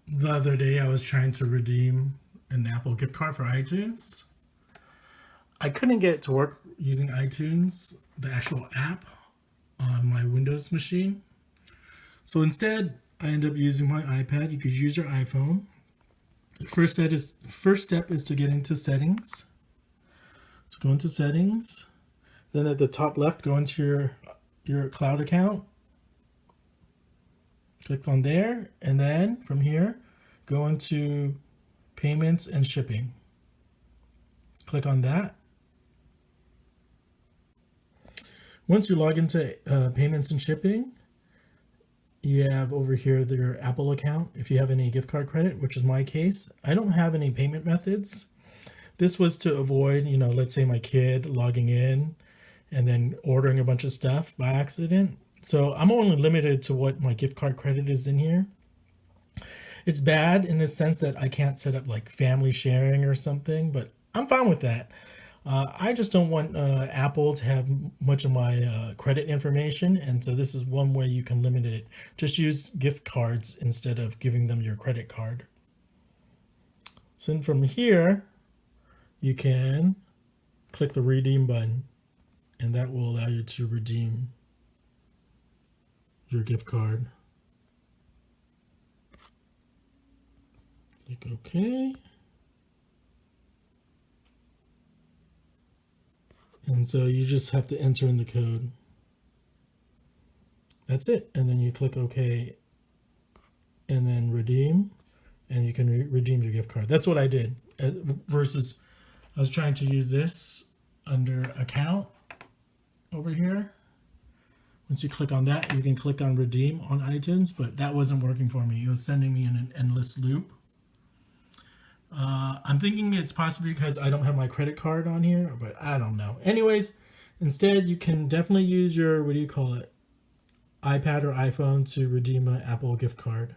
The other day I was trying to redeem an Apple gift card for iTunes. I couldn't get it to work using iTunes, the actual app, on my Windows machine. So instead, I ended up using my iPad. You could use your iPhone. The first step is to get into settings. So go into settings. Then at the top left, go into your cloud account. Click on there, and then from here, go into payments and shipping. Click on that. Once you log into payments and shipping, you have over here your Apple account. If you have any gift card credit, which is my case, I don't have any payment methods. This was to avoid, let's say my kid logging in and then ordering a bunch of stuff by accident. So I'm only limited to what my gift card credit is in here. It's bad in the sense that I can't set up like family sharing or something, but I'm fine with that. I just don't want Apple to have much of my credit information, and so this is one way you can limit it. Just use gift cards instead of giving them your credit card. So then from here, you can click the redeem button, and that will allow you to redeem your gift card. Click OK. And so you just have to enter in the code. That's it. And then you click OK and then redeem, and you can redeem your gift card. That's what I did versus I was trying to use this under account over here. Once you click on that, you can click on redeem on iTunes, but that wasn't working for me. It was sending me in an endless loop. I'm thinking it's possibly because I don't have my credit card on here, but I don't know. Anyways, instead, you can definitely use your, iPad or iPhone to redeem an Apple gift card.